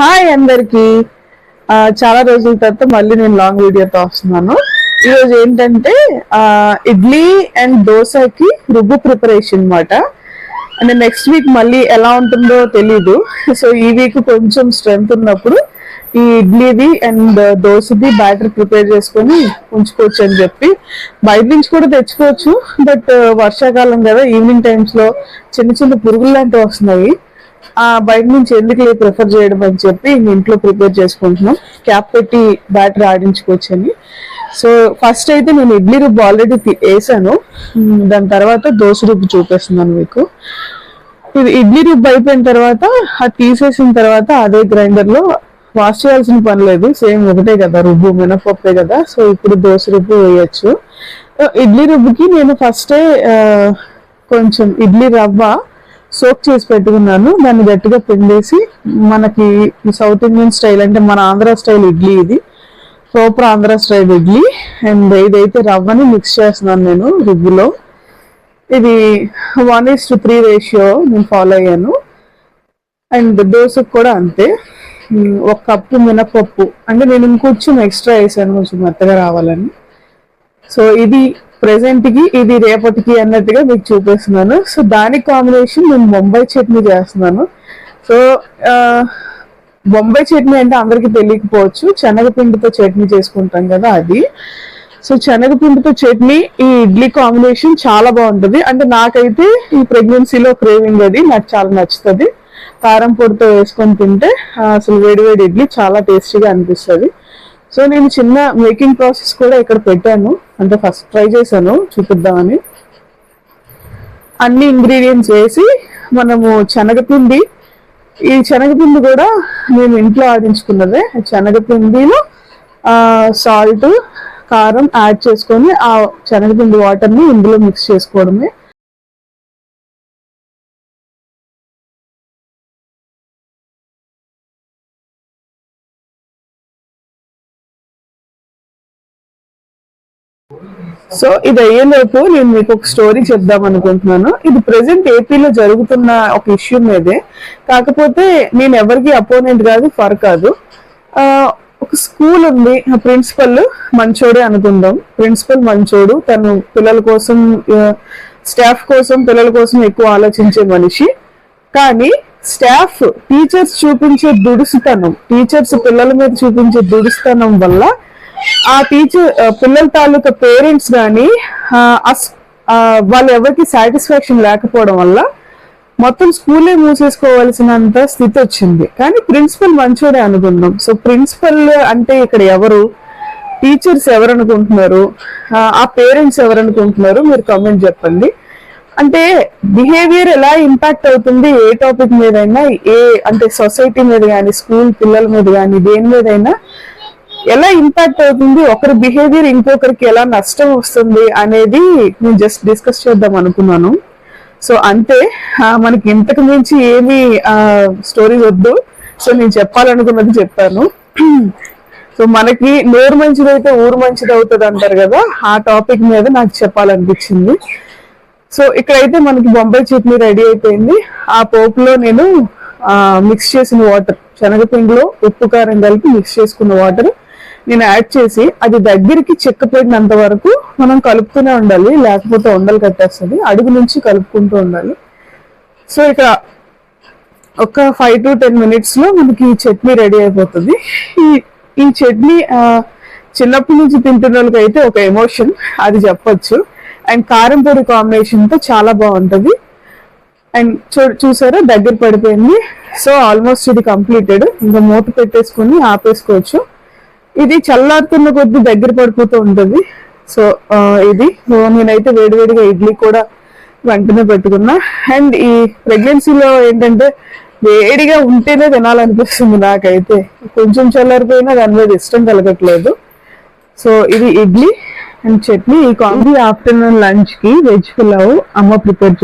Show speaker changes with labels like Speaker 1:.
Speaker 1: Hi అందరికి. చాలా రోజుల తర్వాత మళ్ళీ నేను లాంగ్ వీడియోతో వస్తున్నాను. ఈరోజు ఏంటంటే ఇడ్లీ అండ్ దోశకి రుబ్బు ప్రిపరేషన్ అనమాట. అంటే నెక్స్ట్ వీక్ మళ్ళీ ఎలా ఉంటుందో తెలీదు. సో ఈ వీక్ కొంచెం స్ట్రెంత్ ఉన్నప్పుడు ఈ ఇడ్లీది అండ్ దోశది బ్యాటర్ ప్రిపేర్ చేసుకొని ఉంచుకోవచ్చు అని చెప్పి బయట నుంచి కూడా తెచ్చుకోవచ్చు. బట్ వర్షాకాలం కదా, ఈవినింగ్ టైమ్స్ లో చిన్న చిన్న పురుగులు లాంటివి వస్తున్నాయి. బయట నుంచి ఎందుకు ప్రిఫర్ చేయడం అని చెప్పి ఇంట్లో ప్రిపేర్ చేసుకుంటున్నాం. క్యాప్ పెట్టి బ్యాటర్ ఆడించుకోవచ్చు అని. సో ఫస్ట్ అయితే నేను ఇడ్లీ రుబ్బు ఆల్రెడీ వేసాను. దాని తర్వాత దోశ రుబ్బు చూపిస్తున్నాను మీకు. ఇది ఇడ్లీ రుబ్బు అయిపోయిన తర్వాత అది తీసేసిన తర్వాత అదే గ్రైండర్ లో వాష్ చేయాల్సిన పని లేదు, సేమ్ ఒకటే కదా, రుబ్బు మినపప్పే కదా. సో ఇప్పుడు దోశ రుబ్బు వేయచ్చు. ఇడ్లీ రుబ్బుకి నేను ఫస్టే కొంచెం ఇడ్లీ రవ్వ సోక్ చేసి పెట్టుకున్నాను. దాన్ని గట్టిగా పిండేసి, మనకి సౌత్ ఇండియన్ స్టైల్ అంటే మన ఆంధ్ర స్టైల్ ఇడ్లీ, ఇది super Andhra style idli. And ఇదైతే రవ్వని మిక్స్ చేస్తున్నాను నేను రుబ్బులో. ఇది 1:3 రేషియో నేను ఫాలో అయ్యాను. అండ్ దోశకు కూడా అంతే, 1 కప్పు మినపప్పు. అంటే నేను ఇంకొంచెం ఎక్స్ట్రా వేసాను కొంచెం మెత్తగా రావాలని. సో ఇది ప్రెసెంట్ కి, ఇది రేపటికి అన్నట్టుగా మీకు చూపిస్తున్నాను. సో దానికి కాంబినేషన్ నేను బొంబాయి చట్నీ చేస్తున్నాను. సో బొంబాయి చట్నీ అంటే అందరికి తెలియకపోవచ్చు, శనగపిండితో చట్నీ చేసుకుంటాం కదా అది. సో శనగపిండితో చట్నీ ఈ ఇడ్లీ కాంబినేషన్ చాలా బాగుంటుంది. అంటే నాకైతే ఈ ప్రెగ్నెన్సీలో క్రేవింగ్ అది నాకు చాలా నచ్చుతుంది. కారం పొడితో వేసుకొని తింటే అసలు వేడి వేడి ఇడ్లీ చాలా టేస్టీగా అనిపిస్తుంది. సో నేను చిన్న మేకింగ్ ప్రాసెస్ కూడా ఇక్కడ పెట్టాను, అంటే ఫస్ట్ ట్రై చేశాను చూపిద్దామని. అన్ని ఇంగ్రీడియంట్స్ వేసి మనము శనగపిండి, ఈ శనగపిండి కూడా నేను ఇంట్లో ఆడించుకున్నదే. శనగపిండిలో సాల్ట్, కారం యాడ్ చేసుకొని ఆ శనగపిండి వాటర్ని ఇందులో మిక్స్ చేసుకోవడమే. సో ఇది అయ్యేలోపు నేను మీకు ఒక స్టోరీ చెప్దాం అనుకుంటున్నాను. ఇది ప్రెసెంట్ ఏపీలో జరుగుతున్న ఒక ఇష్యూ మీదే. కాకపోతే నేను ఎవరికి అపోనెంట్ కాదు, ఫర్ కాదు. ఒక స్కూల్ ఉంది, ప్రిన్సిపల్ మంచోడే అనుకుందాం. ప్రిన్సిపల్ మంచోడు, తను పిల్లల కోసం, స్టాఫ్ కోసం, పిల్లల కోసం ఎక్కువ ఆలోచించే మనిషి. కానీ స్టాఫ్, టీచర్స్ చూపించే దుడుసుతనం, టీచర్స్ పిల్లల మీద చూపించే దుడుసుతనం వల్ల ఆ టీచర్, పిల్లల తాలూకా పేరెంట్స్ కానీ వాళ్ళు ఎవరికి సాటిస్ఫాక్షన్ లేకపోవడం వల్ల మొత్తం స్కూలే మూసేసుకోవాల్సినంత స్థితి వచ్చింది. కానీ ప్రిన్సిపల్ మంచోడే అనుకుందాం. సో ప్రిన్సిపల్ అంటే ఇక్కడ ఎవరు, టీచర్స్ ఎవరు అనుకుంటున్నారు, ఆ పేరెంట్స్ ఎవరు అనుకుంటున్నారు, మీరు కామెంట్ చెప్పండి. అంటే బిహేవియర్ ఎలా ఇంపాక్ట్ అవుతుంది ఏ టాపిక్ మీదైనా, అంటే సొసైటీ మీద కానీ, స్కూల్ పిల్లల మీద కానీ, దేని మీదైనా ఎలా ఇంపాక్ట్ అవుతుంది, ఒకరి బిహేవియర్ ఇంకొకరికి ఎలా నష్టం వస్తుంది అనేది నేను జస్ట్ డిస్కస్ చేద్దాం అనుకున్నాను. సో అంతే, మనకి ఇంతకు మించి ఏమి స్టోరీ వద్దు. సో నేను చెప్పాలనుకున్నది చెప్పాను. సో మనకి నోరు మంచిదైతే ఊరు మంచిది అవుతుంది అంటారు కదా, ఆ టాపిక్ మీద నాకు చెప్పాలనిపించింది. సో ఇక్కడైతే మనకి బొంబాయి చట్నీ రెడీ అయిపోయింది. ఆ పోపులో నేను మిక్స్ చేసిన వాటర్, శనగపిండిలో ఉప్పు కారం కలిపి మిక్స్ చేసుకున్న వాటర్ నేను యాడ్ చేసి, అది దగ్గరికి చెక్కపోయినంత వరకు మనం కలుపుతూనే ఉండాలి, లేకపోతే ఉండలు కట్టేస్తుంది. అడుగు నుంచి కలుపుకుంటూ ఉండాలి. సో ఇక్కడ ఒక 5 to 10 minutes లో మనకి ఈ చట్నీ రెడీ అయిపోతుంది. ఈ చట్నీ చిన్నప్పటి నుంచి తింటున్న వాళ్ళకి అయితే ఒక ఎమోషన్, అది చెప్పొచ్చు. అండ్ కారం పొడి కాంబినేషన్ తో చాలా బాగుంటది. అండ్ చూసారా దగ్గర పడిపోయింది. సో ఆల్మోస్ట్ ఇది కంప్లీటెడ్. ఇంకా మూత పెట్టేసుకుని ఆపేసుకోవచ్చు. ఇది చల్లారుతున్న కొద్ది దగ్గర పడిపోతూ ఉంటుంది. సో ఇది నేనైతే వేడివేడిగా ఇడ్లీ కూడా వెంటనే పెట్టుకున్నా. అండ్ ఈ ప్రెగ్నెన్సీలో ఏంటంటే వేడిగా ఉంటేనే తినాలనిపిస్తుంది నాకైతే, కొంచెం చల్లారిపోయినా దాని మీద ఇష్టం కలగట్లేదు. సో ఇది ఇడ్లీ అండ్ చట్నీ. ఈ కాంబీ ఆఫ్టర్నూన్ లంచ్ కి వెజ్ పులావ్ అమ్మ ప్రిపేర్